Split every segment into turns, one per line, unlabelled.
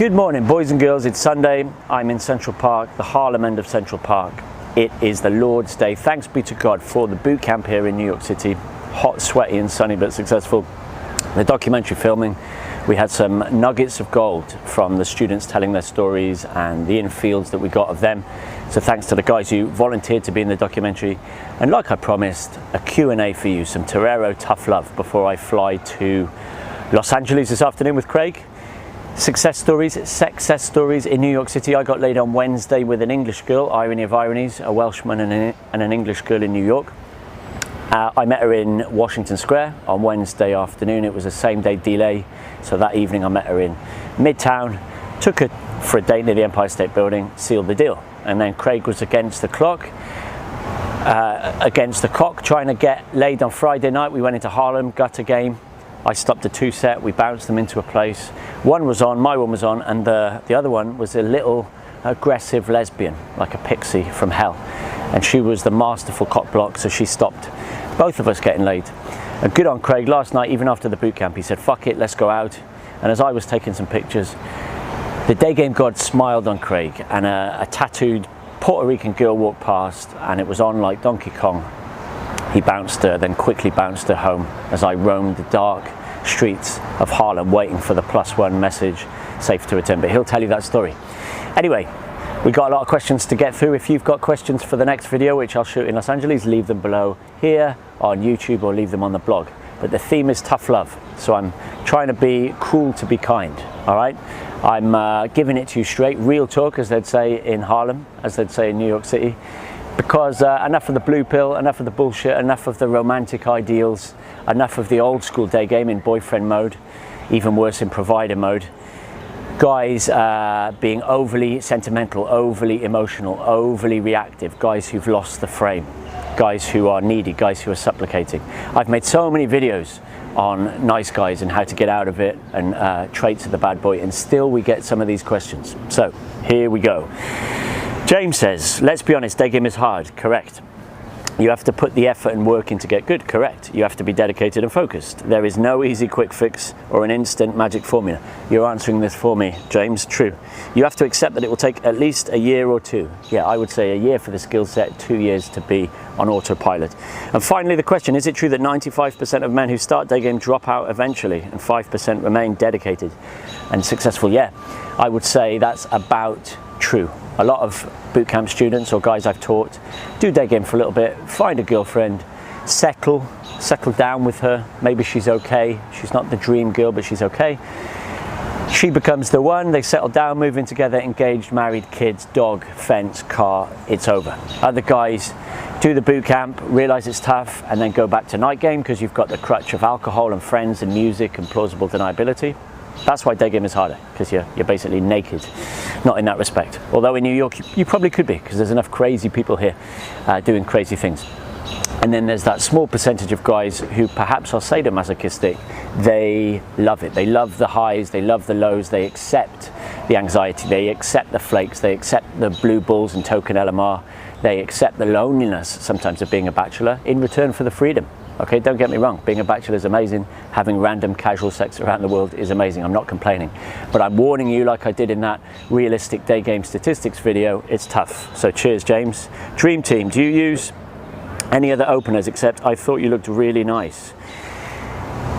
Good morning, boys and girls. It's Sunday. I'm in Central Park, the Harlem end of Central Park. It is the Lord's Day. Thanks be to God for the boot camp here in New York City. Hot, sweaty and sunny, but successful. The documentary filming, we had some nuggets of gold from the students telling their stories and the infields that we got of them. So thanks to the guys who volunteered to be in the documentary. And like I promised, a Q&A for you, some Torero tough love before I fly to Los Angeles this afternoon with Craig. Success stories in New York City. I got laid on Wednesday with an English girl, irony of ironies, a Welshman and an English girl in New York. I met her in Washington Square on Wednesday afternoon. It was a same-day delay, so that evening I met her in Midtown, took her for a date near the Empire State Building, sealed the deal. And then Craig was against the clock, trying to get laid on Friday night. We went into Harlem, gutter game. I stopped a two-set, we bounced them into a place. One was on, my one was on, and the other one was a little aggressive lesbian, like a pixie from hell. And she was the masterful cock block, so she stopped both of us getting laid. And good on Craig, last night, even after the boot camp, he said, fuck it, let's go out. And as I was taking some pictures, the day game god smiled on Craig, and a tattooed Puerto Rican girl walked past, and it was on like Donkey Kong. He bounced her, then quickly bounced her home as I roamed the dark streets of Harlem waiting for the +1 message, safe to return. But he'll tell you that story. Anyway, we got a lot of questions to get through. If you've got questions for the next video, which I'll shoot in Los Angeles, leave them below here on YouTube or leave them on the blog. But the theme is tough love. So I'm trying to be cruel to be kind, all right? I'm giving it to you straight, real talk, as they'd say in Harlem, as they'd say in New York City. Because enough of the blue pill, enough of the bullshit, enough of the romantic ideals, enough of the old school day game in boyfriend mode, even worse in provider mode. Guys being overly sentimental, overly emotional, overly reactive, guys who've lost the frame, guys who are needy, guys who are supplicating. I've made so many videos on nice guys and how to get out of it and traits of the bad boy, and still we get some of these questions. So here we go. James says, let's be honest, day game is hard. Correct. You have to put the effort and work in to get good. Correct. You have to be dedicated and focused. There is no easy quick fix or an instant magic formula. You're answering this for me, James. True. You have to accept that it will take at least a year or two. Yeah, I would say a year for the skill set, 2 years to be on autopilot. And finally, the question, is it true that 95% of men who start day game drop out eventually and 5% remain dedicated and successful? Yeah, I would say that's about true. A lot of bootcamp students or guys I've taught do day game for a little bit, find a girlfriend, settle down with her. Maybe she's okay. She's not the dream girl, but she's okay. She becomes the one, they settle down, move in together, engaged, married, kids, dog, fence, car, it's over. Other guys do the boot camp, realize it's tough, and then go back to night game because you've got the crutch of alcohol and friends and music and plausible deniability. That's why day game is harder, because you're basically naked. Not in that respect. Although in New York, you probably could be, because there's enough crazy people here doing crazy things. And then there's that small percentage of guys who perhaps are sadomasochistic. They love it. They love the highs, they love the lows, they accept the anxiety, they accept the flakes, they accept the blue balls and token LMR, they accept the loneliness sometimes of being a bachelor in return for the freedom. Okay, don't get me wrong, being a bachelor is amazing, having random casual sex around the world is amazing, I'm not complaining. But I'm warning you, like I did in that realistic day game statistics video, it's tough. So cheers, James. Dream team, do you use any other openers except I thought you looked really nice?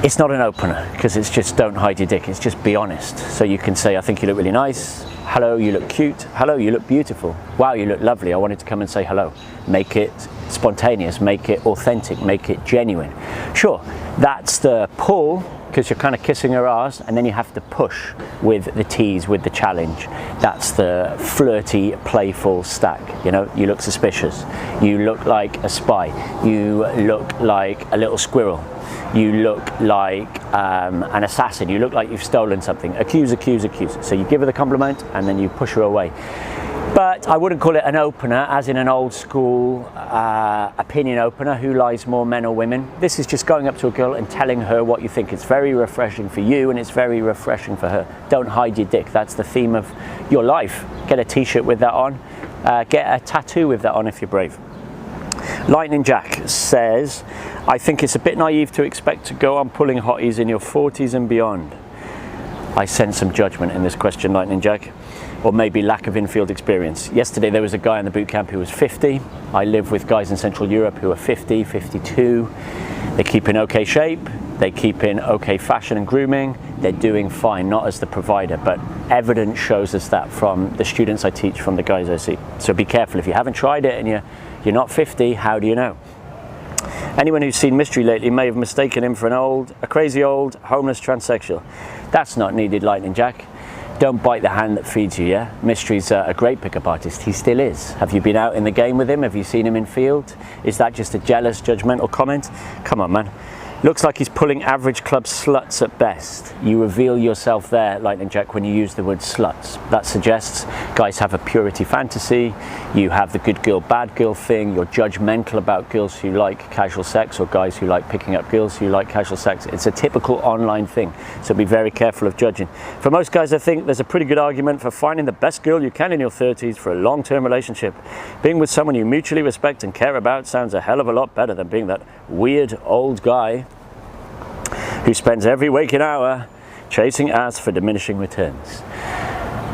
It's not an opener, because it's just don't hide your dick, it's just be honest. So you can say, I think you look really nice. Hello, you look cute. Hello, you look beautiful. Wow, you look lovely. I wanted to come and say hello. Make it spontaneous, make it authentic, make it genuine. Sure, that's the pull, because you're kind of kissing her ass, and then you have to push with the tease, with the challenge. That's the flirty, playful stack. You know, you look suspicious. You look like a spy. You look like a little squirrel. You look like an assassin. You look like you've stolen something. Accuse, accuse, accuse. So you give her the compliment and then you push her away. But I wouldn't call it an opener, as in an old school opinion opener, who lies more, men or women. This is just going up to a girl and telling her what you think. It's very refreshing for you and it's very refreshing for her. Don't hide your dick. That's the theme of your life. Get a t-shirt with that on. Get a tattoo with that on if you're brave. Lightning Jack says, I think it's a bit naive to expect to go on pulling hotties in your 40s and beyond. I sense some judgment in this question, Lightning Jack, or maybe lack of infield experience. Yesterday there was a guy in the boot camp who was 50. I live with guys in Central Europe who are 50, 52. They keep in okay shape, they keep in okay fashion and grooming, they're doing fine, not as the provider, but evidence shows us that from the students I teach, from the guys I see. So be careful. If you haven't tried it and you're not 50, how do you know? Anyone who's seen Mystery lately may have mistaken him for a crazy old homeless transsexual. That's not needed, Lightning Jack. Don't bite the hand that feeds you, yeah? Mystery's a great pickup artist. He still is. Have you been out in the game with him? Have you seen him in field? Is that just a jealous, judgmental comment? Come on, man. Looks like he's pulling average club sluts at best. You reveal yourself there, Lightning Jack, when you use the word sluts. That suggests guys have a purity fantasy, you have the good girl, bad girl thing, you're judgmental about girls who like casual sex or guys who like picking up girls who like casual sex. It's a typical online thing, so be very careful of judging. For most guys, I think there's a pretty good argument for finding the best girl you can in your 30s for a long-term relationship. Being with someone you mutually respect and care about sounds a hell of a lot better than being that weird old guy who spends every waking hour chasing ass for diminishing returns.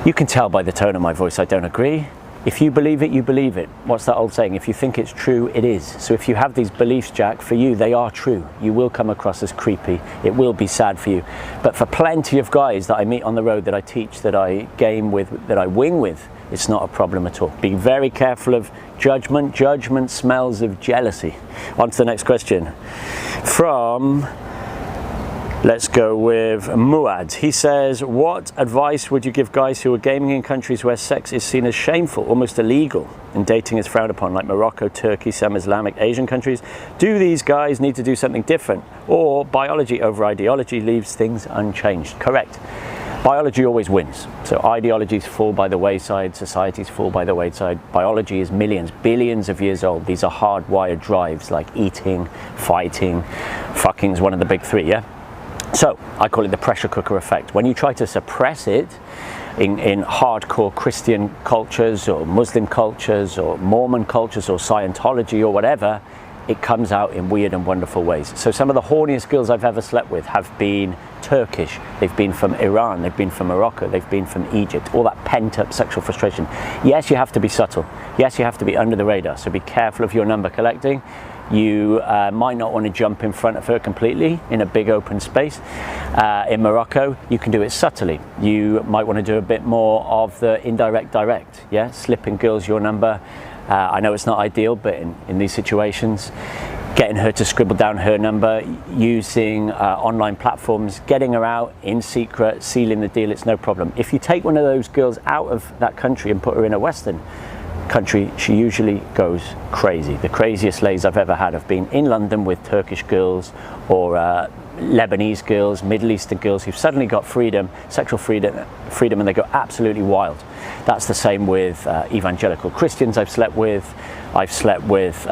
You can tell by the tone of my voice I don't agree. If you believe it, you believe it. What's that old saying? If you think it's true, it is. So if you have these beliefs, Jack, for you, they are true. You will come across as creepy. It will be sad for you. But for plenty of guys that I meet on the road, that I teach, that I game with, that I wing with, it's not a problem at all. Be very careful of judgment. Judgment smells of jealousy. On to the next question. Let's go with Muad. He says, what advice would you give guys who are gaming in countries where sex is seen as shameful, almost illegal, and dating is frowned upon, like Morocco, Turkey, some Islamic Asian countries? Do these guys need to do something different? Or biology over ideology leaves things unchanged? Correct. Biology always wins. So ideologies fall by the wayside, societies fall by the wayside. Biology is millions, billions of years old. These are hardwired drives like eating, fighting, fucking is one of the big three, yeah? So I call it the pressure cooker effect. When you try to suppress it in hardcore Christian cultures or Muslim cultures or Mormon cultures or Scientology or whatever, it comes out in weird and wonderful ways. So some of the horniest girls I've ever slept with have been Turkish, they've been from Iran, they've been from Morocco, they've been from Egypt, all that pent-up sexual frustration. Yes, you have to be subtle. Yes, you have to be under the radar. So be careful of your number collecting. You might not want to jump in front of her completely in a big open space. In Morocco, you can do it subtly. You might want to do a bit more of the indirect direct, yeah? Slipping girls your number. I know it's not ideal, but in these situations, getting her to scribble down her number, using online platforms, getting her out in secret, sealing the deal, it's no problem. If you take one of those girls out of that country and put her in a Western country, she usually goes crazy. The craziest lays I've ever had have been in London with Turkish girls or Lebanese girls, Middle Eastern girls who've suddenly got freedom, sexual freedom, and they go absolutely wild. That's the same with evangelical Christians I've slept with. I've slept with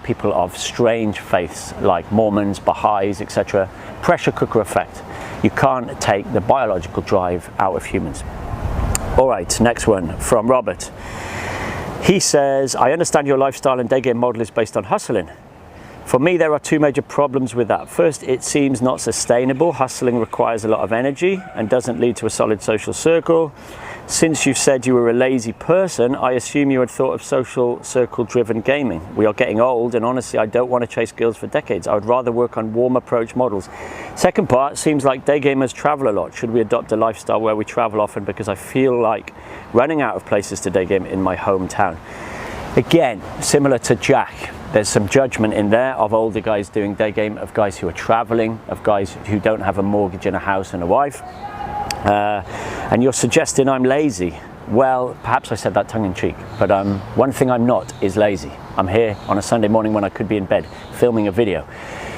people of strange faiths like Mormons, Baha'is, etc. Pressure cooker effect. You can't take the biological drive out of humans. All right, next one from Robert. He says, I understand your lifestyle and day game model is based on hustling. For me, there are two major problems with that. First, it seems not sustainable. Hustling requires a lot of energy and doesn't lead to a solid social circle. Since you've said you were a lazy person, I assume you had thought of social circle driven gaming. We are getting old and honestly, I don't want to chase girls for decades. I would rather work on warm approach models. Second part, seems like day gamers travel a lot. Should we adopt a lifestyle where we travel often, because I feel like running out of places to day game in my hometown? Again, similar to Jack, there's some judgment in there of older guys doing day game, of guys who are traveling, of guys who don't have a mortgage and a house and a wife. And you're suggesting I'm lazy. Well, perhaps I said that tongue-in-cheek, but one thing I'm not is lazy. I'm here on a Sunday morning when I could be in bed, filming a video,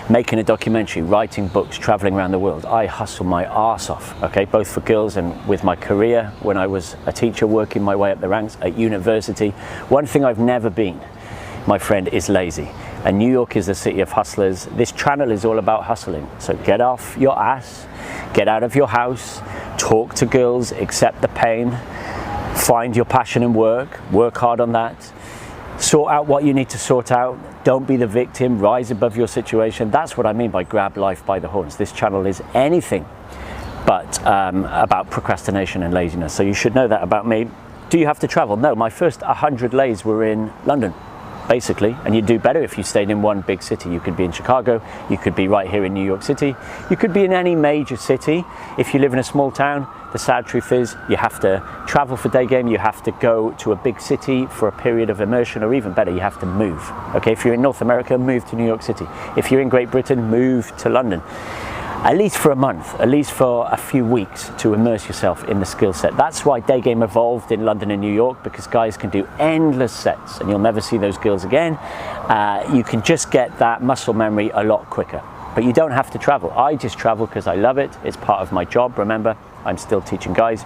making a documentary, writing books, traveling around the world. I hustle my arse off, okay, both for girls and with my career when I was a teacher, working my way up the ranks at university. One thing I've never been, my friend, is lazy. And New York is the city of hustlers. This channel is all about hustling. So get off your ass, get out of your house, talk to girls, accept the pain, find your passion and work hard on that, sort out what you need to sort out, don't be the victim, rise above your situation. That's what I mean by grab life by the horns. This channel is anything but about procrastination and laziness. So you should know that about me. Do you have to travel? No, my first 100 lays were in London, basically, and you'd do better if you stayed in one big city. You could be in Chicago, you could be right here in New York City, you could be in any major city. If you live in a small town, the sad truth is you have to travel for day game, you have to go to a big city for a period of immersion, or even better, you have to move. Okay, if you're in North America, move to New York City. If you're in Great Britain, move to London. At least for a month, at least for a few weeks, to immerse yourself in the skill set. That's why day game evolved in London and New York, because guys can do endless sets and you'll never see those girls again. You can just get that muscle memory a lot quicker, but you don't have to travel. I just travel because I love it. It's part of my job. Remember, I'm still teaching guys.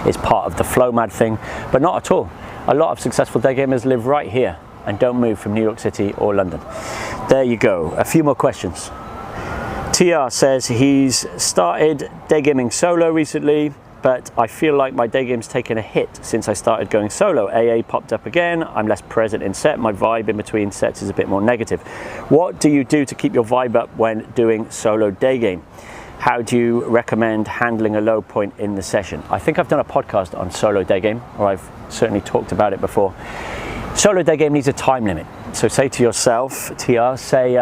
It's part of the flow mad thing, but not at all. A lot of successful day gamers live right here and don't move from New York City or London. There you go. A few more questions. TR says he's started day gaming solo recently, but I feel like my day game's taken a hit since I started going solo. AA popped up again, I'm less present in set, my vibe in between sets is a bit more negative. What do you do to keep your vibe up when doing solo day game? How do you recommend handling a low point in the session? I think I've done a podcast on solo day game, or I've certainly talked about it before. Solo day game needs a time limit. So say to yourself, TR, say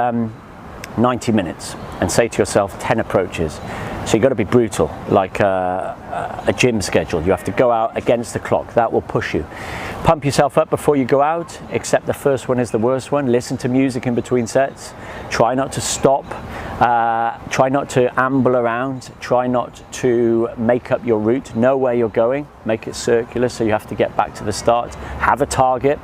90 minutes, and say to yourself 10 approaches. So you've got to be brutal, like a gym schedule. You have to go out against the clock. That will push you. Pump yourself up before you go out, except the first one is the worst one. Listen to music in between sets. Try not to stop. Try not to amble around. Try not to make up your route. Know where you're going. Make it circular, so you have to get back to the start. Have a target.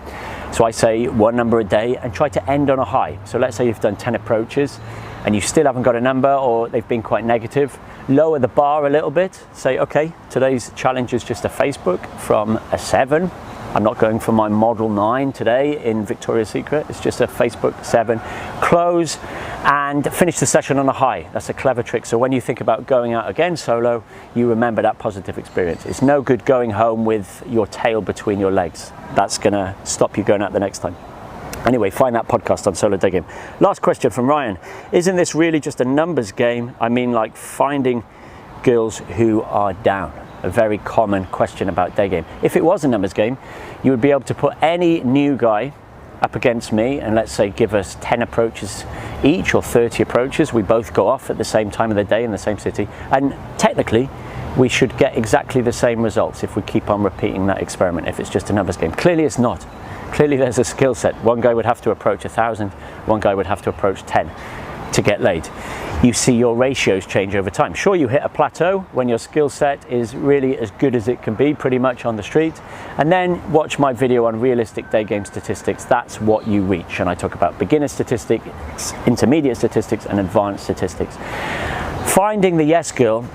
So I say one number a day and try to end on a high. So let's say you've done 10 approaches and you still haven't got a number, or they've been quite negative. Lower the bar a little bit. Say, okay, today's challenge is just a Facebook from a 7. I'm not going for my Model 9 today in Victoria's Secret. It's just a Facebook 7. Close and finish the session on a high. That's a clever trick. So when you think about going out again solo, you remember that positive experience. It's no good going home with your tail between your legs. That's gonna stop you going out the next time. Anyway, find that podcast on solo day game. Last question from Ryan. Isn't this really just a numbers game? I mean, like finding girls who are down. A very common question about day game. If it was a numbers game, you would be able to put any new guy up against me and let's say give us 10 approaches each or 30 approaches. We both go off at the same time of the day in the same city, and technically we should get exactly the same results if we keep on repeating that experiment, if it's just a numbers game. Clearly it's not. Clearly there's a skill set. One guy would have to approach 1,000, one guy would have to approach 10 to get laid. You see your ratios change over time. Sure, you hit a plateau when your skill set is really as good as it can be pretty much on the street, and then watch my video on realistic day game statistics. That's what you reach, and I talk about beginner statistics, intermediate statistics, and advanced statistics. Finding the yes girl,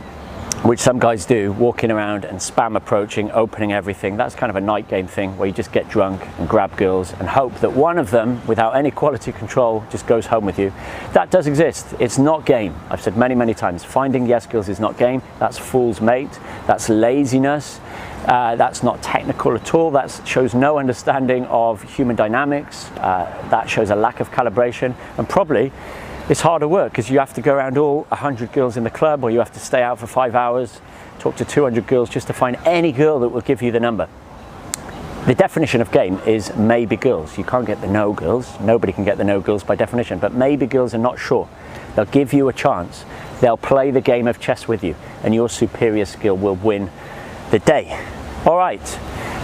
which some guys do, walking around and spam approaching, opening everything. That's kind of a night game thing where you just get drunk and grab girls and hope that one of them, without any quality control, just goes home with you. That does exist. It's not game. I've said many, many times, finding yes girls is not game. That's fool's mate. That's laziness. That's not technical at all. That shows no understanding of human dynamics. That shows a lack of calibration, and probably it's harder work because you have to go around all 100 girls in the club, or you have to stay out for 5 hours, talk to 200 girls just to find any girl that will give you the number. The definition of game is maybe girls. You can't get the no girls. Nobody can get the no girls by definition, but maybe girls are not sure. They'll give you a chance. They'll play the game of chess with you, and your superior skill will win the day. All right,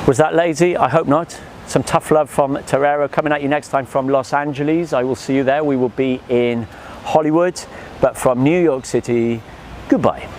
was that lazy? I hope not. Some tough love from Terrero coming at you next time from Los Angeles. I will see you there. We will be in Hollywood, but from New York City, goodbye.